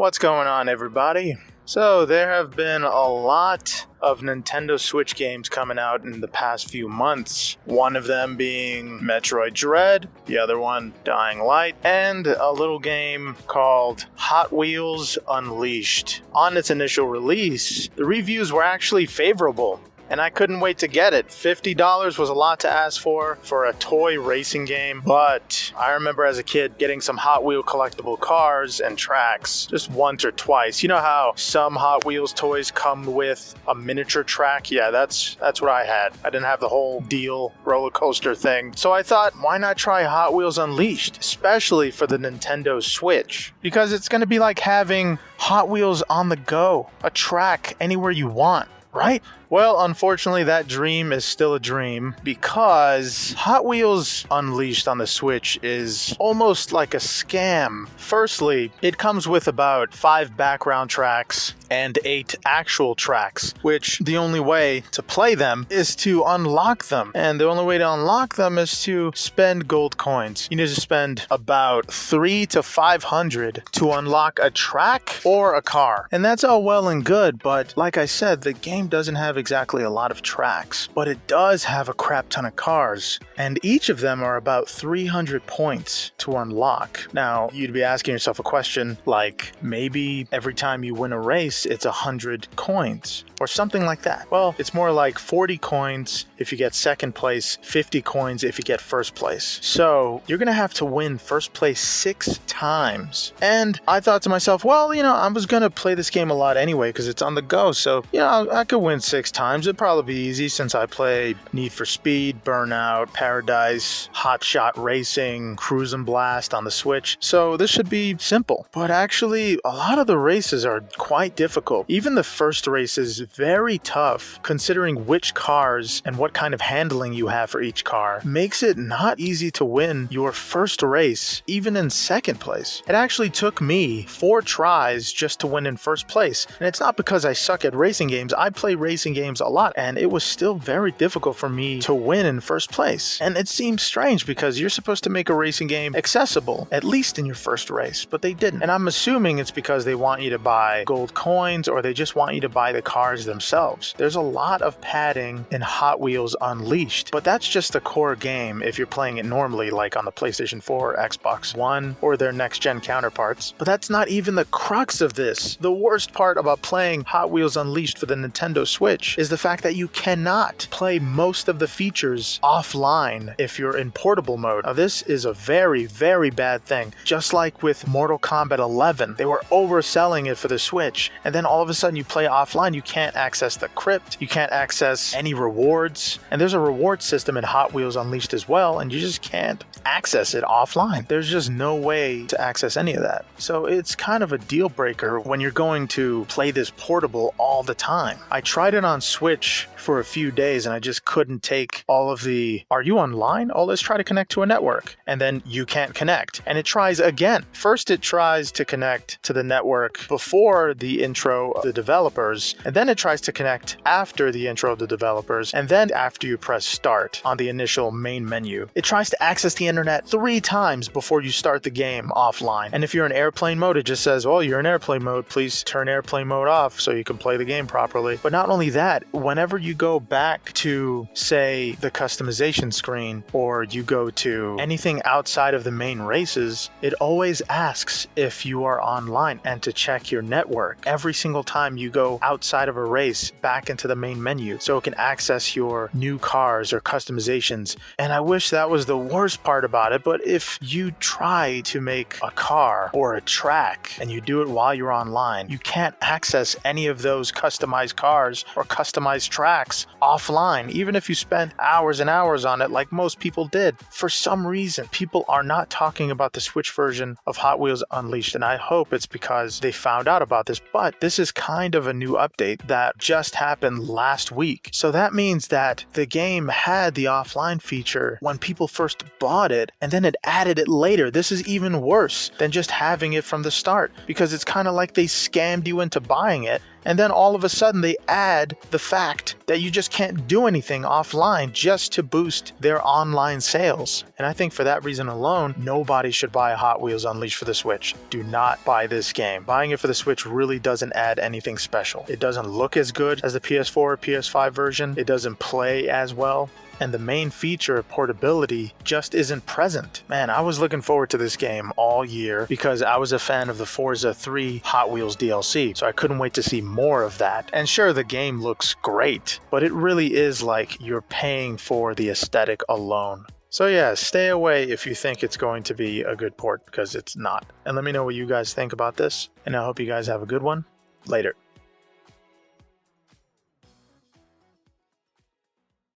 What's going on, everybody? So there have been a lot of Nintendo Switch games coming out in the past few months. One of them being Metroid Dread, the other one Dying Light, and a little game called Hot Wheels Unleashed. On its initial release, the reviews were actually favorable, and I couldn't wait to get it. $50 was a lot to ask for a toy racing game, but I remember as a kid getting some Hot Wheel collectible cars and tracks just once or twice. You know how some Hot Wheels toys come with a miniature track? Yeah, that's what I had. I didn't have the whole deal roller coaster thing. So I thought, why not try Hot Wheels Unleashed, especially for the Nintendo Switch? Because it's going to be like having Hot Wheels on the go, a track anywhere you want, right? Well, unfortunately, that dream is still a dream because Hot Wheels Unleashed on the Switch is almost like a scam. Firstly, it comes with about 5 background tracks and 8 actual tracks, which the only way to play them is to unlock them. And the only way to unlock them is to spend gold coins. You need to spend about 300 to 500 to unlock a track or a car. And that's all well and good, but like I said, the game doesn't have exactly a lot of tracks, but it does have a crap ton of cars, and each of them are about 300 points to unlock. Now, you'd be asking yourself a question like, maybe every time you win a race, it's 100 coins, or something like that. Well, it's more like 40 coins if you get second place, 50 coins if you get first place. So, you're gonna have to win first place 6 times. And I thought to myself, well, I was gonna play this game a lot anyway, because it's on the go, so, I could win 6 times. It'd probably be easy since I play Need for Speed, Burnout, Paradise, Hot Shot Racing, Cruise and Blast on the Switch. So this should be simple. But actually, a lot of the races are quite difficult. Even the first race is very tough, considering which cars and what kind of handling you have for each car makes it not easy to win your first race, even in second place. It actually took me 4 tries just to win in first place. And it's not because I suck at racing games. I play racing games a lot, and it was still very difficult for me to win in first place. And it seems strange because you're supposed to make a racing game accessible, at least in your first race, but they didn't. And I'm assuming it's because they want you to buy gold coins, or they just want you to buy the cars themselves. There's a lot of padding in Hot Wheels Unleashed, but that's just the core game if you're playing it normally, like on the PlayStation 4, Xbox One, or their next-gen counterparts. But that's not even the crux of this. The worst part about playing Hot Wheels Unleashed for the Nintendo Switch is the fact that you cannot play most of the features offline if you're in portable mode. Now, this is a very, very bad thing. Just like with Mortal Kombat 11, they were overselling it for the Switch, and then all of a sudden you play offline, you can't access the crypt, you can't access any rewards, and there's a reward system in Hot Wheels Unleashed as well, and you just can't access it offline. There's just no way to access any of that. So it's kind of a deal breaker when you're going to play this portable all the time. I tried it on Switch for a few days and I just couldn't take all of the, are you online? Oh, let's try to connect to a network. And then you can't connect. And it tries again. First it tries to connect to the network before the intro of the developers, and then it tries to connect after the intro of the developers, and then after you press start on the initial main menu. It tries to access the internet 3 times before you start the game offline. And if you're in airplane mode, it just says, well, you're in airplane mode, please turn airplane mode off so you can play the game properly. But not only that, whenever you go back to, say, the customization screen, or you go to anything outside of the main races, it always asks if you are online and to check your network every single time you go outside of a race back into the main menu so it can access your new cars or customizations. And I wish that was the worst part about it, but if you try to make a car or a track and you do it while you're online, you can't access any of those customized cars or customized tracks offline, even if you spend hours and hours on it like most people did. For some reason, people are not talking about the Switch version of Hot Wheels Unleashed, and I hope it's because they found out about this, but this is kind of a new update that just happened last week. So that means that the game had the offline feature when people first bought it, and then it added it later. This is even worse than just having it from the start, because it's kind of like they scammed you into buying it And then all of a sudden they add the fact that you just can't do anything offline just to boost their online sales. And I think for that reason alone, nobody should buy Hot Wheels Unleashed for the Switch. Do not buy this game. Buying it for the Switch really doesn't add anything special. It doesn't look as good as the PS4 or PS5 version. It doesn't play as well. And the main feature of portability just isn't present. Man, I was looking forward to this game all year because I was a fan of the Forza 3 Hot Wheels DLC, so I couldn't wait to see more of that. And sure, the game looks great, but it really is like you're paying for the aesthetic alone. So yeah, stay away if you think it's going to be a good port, because it's not. And let me know what you guys think about this, and I hope you guys have a good one. Later.